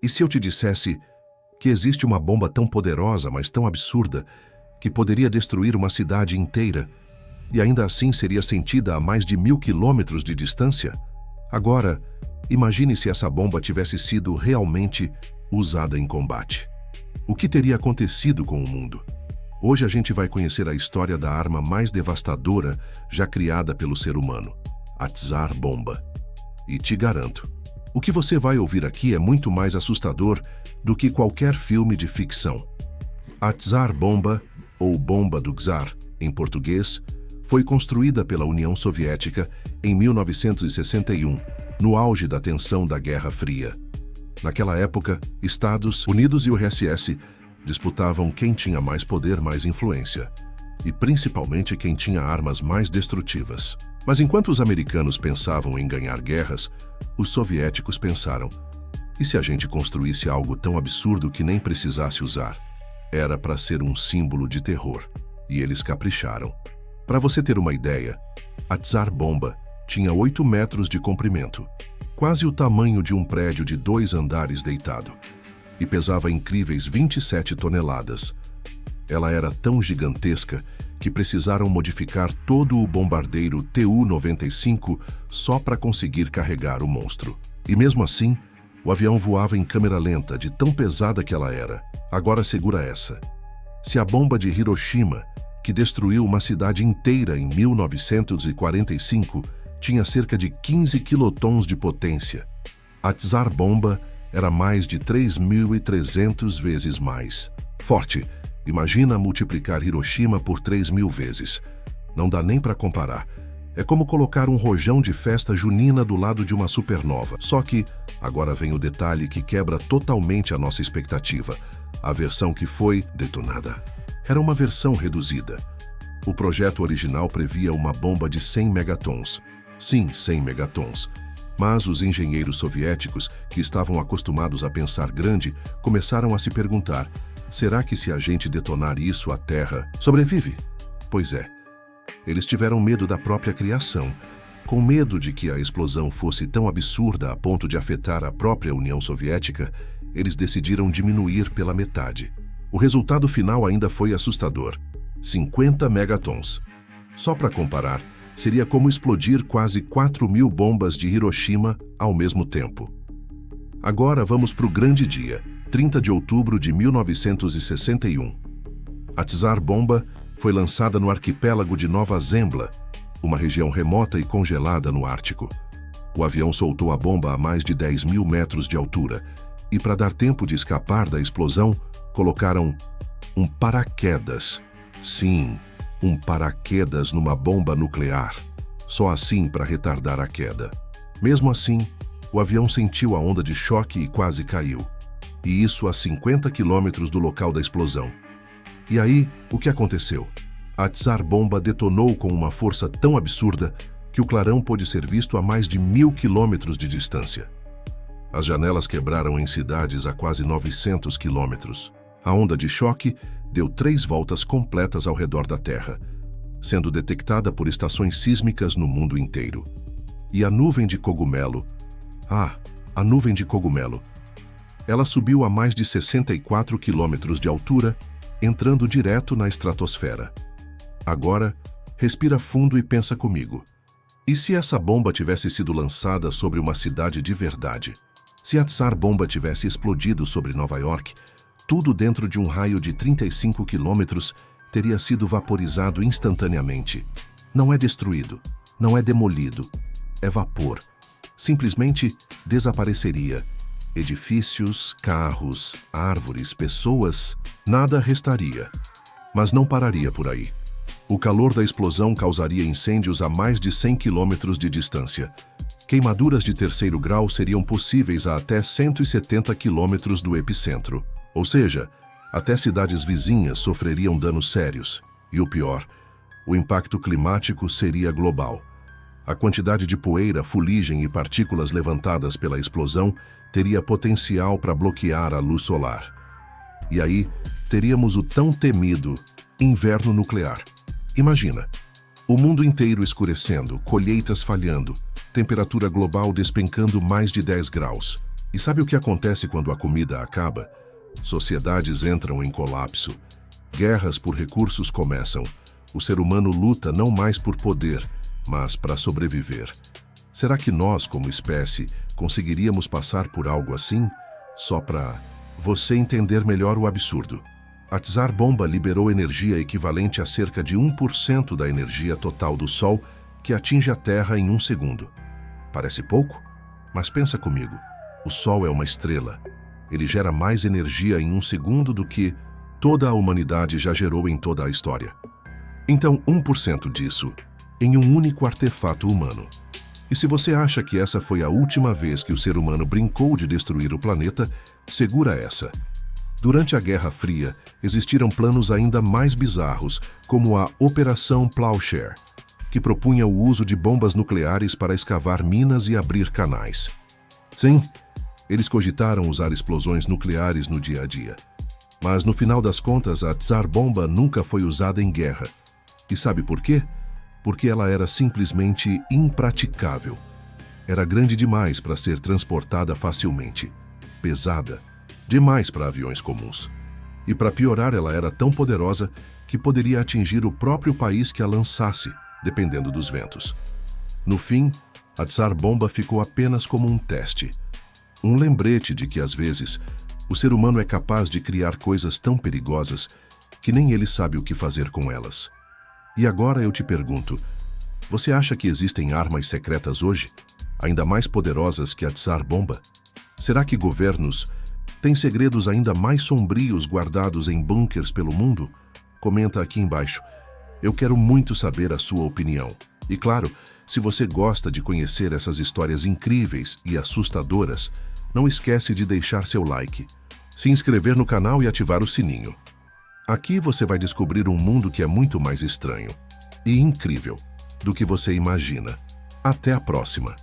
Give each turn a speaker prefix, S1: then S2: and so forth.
S1: E se eu te dissesse que existe uma bomba tão poderosa, mas tão absurda, que poderia destruir uma cidade inteira e ainda assim seria sentida a mais de 1000 quilômetros de distância? Agora, imagine se essa bomba tivesse sido realmente usada em combate. O que teria acontecido com o mundo? Hoje a gente vai conhecer a história da arma mais devastadora já criada pelo ser humano, a Tsar Bomba. E te garanto, o que você vai ouvir aqui é muito mais assustador do que qualquer filme de ficção. A Tsar Bomba, ou Bomba do Czar, em português, foi construída pela União Soviética em 1961, no auge da tensão da Guerra Fria. Naquela época, Estados Unidos e o URSS disputavam quem tinha mais poder, mais influência, e principalmente quem tinha armas mais destrutivas. Mas enquanto os americanos pensavam em ganhar guerras, os soviéticos pensaram: e se a gente construísse algo tão absurdo que nem precisasse usar? Era para ser um símbolo de terror, e eles capricharam. Para você ter uma ideia, a Tsar Bomba tinha 8 metros de comprimento, quase o tamanho de um prédio de 2 andares deitado, e pesava incríveis 27 toneladas. Ela era tão gigantesca que precisaram modificar todo o bombardeiro Tu-95 só para conseguir carregar o monstro. E mesmo assim, o avião voava em câmera lenta de tão pesada que ela era. Agora segura essa. Se a bomba de Hiroshima, que destruiu uma cidade inteira em 1945, tinha cerca de 15 quilotons de potência, a Tsar Bomba era mais de 3.300 vezes mais forte. Imagina multiplicar Hiroshima por 3.000 vezes. Não dá nem para comparar. É como colocar um rojão de festa junina do lado de uma supernova. Só que, agora vem o detalhe que quebra totalmente a nossa expectativa. A versão que foi detonada era uma versão reduzida. O projeto original previa uma bomba de 100 megatons. Sim, 100 megatons. Mas os engenheiros soviéticos, que estavam acostumados a pensar grande, começaram a se perguntar: será que se a gente detonar isso, a Terra sobrevive? Pois é. Eles tiveram medo da própria criação. Com medo de que a explosão fosse tão absurda a ponto de afetar a própria União Soviética, eles decidiram diminuir pela metade. O resultado final ainda foi assustador: 50 megatons. Só para comparar, seria como explodir quase 4.000 bombas de Hiroshima ao mesmo tempo. Agora vamos para o grande dia, 30 de outubro de 1961. A Tsar Bomba foi lançada no arquipélago de Nova Zembla, uma região remota e congelada no Ártico. O avião soltou a bomba a mais de 10.000 metros de altura e, para dar tempo de escapar da explosão, colocaram um paraquedas. Sim, um paraquedas numa bomba nuclear, só assim para retardar a queda. Mesmo assim, o avião sentiu a onda de choque e quase caiu. E isso a 50 quilômetros do local da explosão. E aí, o que aconteceu? A Tsar Bomba detonou com uma força tão absurda que o clarão pôde ser visto a mais de 1000 quilômetros de distância. As janelas quebraram em cidades a quase 900 quilômetros. A onda de choque deu 3 voltas completas ao redor da Terra, sendo detectada por estações sísmicas no mundo inteiro. E a nuvem de cogumelo... a nuvem de cogumelo. Ela subiu a mais de 64 quilômetros de altura, entrando direto na estratosfera. Agora, respira fundo e pensa comigo. E se essa bomba tivesse sido lançada sobre uma cidade de verdade? Se a Tsar Bomba tivesse explodido sobre Nova York, tudo dentro de um raio de 35 quilômetros teria sido vaporizado instantaneamente. Não é destruído, não é demolido, é vapor. Simplesmente desapareceria. Edifícios, carros, árvores, pessoas, nada restaria. Mas não pararia por aí. O calor da explosão causaria incêndios a mais de 100 quilômetros de distância. Queimaduras de 3º grau seriam possíveis a até 170 quilômetros do epicentro. Ou seja, até cidades vizinhas sofreriam danos sérios. E o pior, o impacto climático seria global. A quantidade de poeira, fuligem e partículas levantadas pela explosão teria potencial para bloquear a luz solar. E aí, teríamos o tão temido inverno nuclear. Imagina, o mundo inteiro escurecendo, colheitas falhando, temperatura global despencando mais de 10 graus. E sabe o que acontece quando a comida acaba? Sociedades entram em colapso. Guerras por recursos começam. O ser humano luta não mais por poder, mas para sobreviver. Será que nós, como espécie, conseguiríamos passar por algo assim? Só para você entender melhor o absurdo. A Tsar Bomba liberou energia equivalente a cerca de 1% da energia total do Sol que atinge a Terra em um segundo. Parece pouco? Mas pensa comigo. O Sol é uma estrela. Ele gera mais energia em um segundo do que toda a humanidade já gerou em toda a história. Então, 1% disso em um único artefato humano. E se você acha que essa foi a última vez que o ser humano brincou de destruir o planeta, segura essa. Durante a Guerra Fria, existiram planos ainda mais bizarros, como a Operação Plowshare, que propunha o uso de bombas nucleares para escavar minas e abrir canais. Sim, eles cogitaram usar explosões nucleares no dia a dia. Mas no final das contas, a Tsar Bomba nunca foi usada em guerra. E sabe por quê? Porque ela era simplesmente impraticável. Era grande demais para ser transportada facilmente, pesada, demais para aviões comuns. E para piorar, ela era tão poderosa que poderia atingir o próprio país que a lançasse, dependendo dos ventos. No fim, a Tsar Bomba ficou apenas como um teste. Um lembrete de que, às vezes, o ser humano é capaz de criar coisas tão perigosas que nem ele sabe o que fazer com elas. E agora eu te pergunto, você acha que existem armas secretas hoje, ainda mais poderosas que a Tsar Bomba? Será que governos têm segredos ainda mais sombrios guardados em bunkers pelo mundo? Comenta aqui embaixo. Eu quero muito saber a sua opinião. E claro, se você gosta de conhecer essas histórias incríveis e assustadoras, não esquece de deixar seu like, se inscrever no canal e ativar o sininho. Aqui você vai descobrir um mundo que é muito mais estranho e incrível do que você imagina. Até a próxima!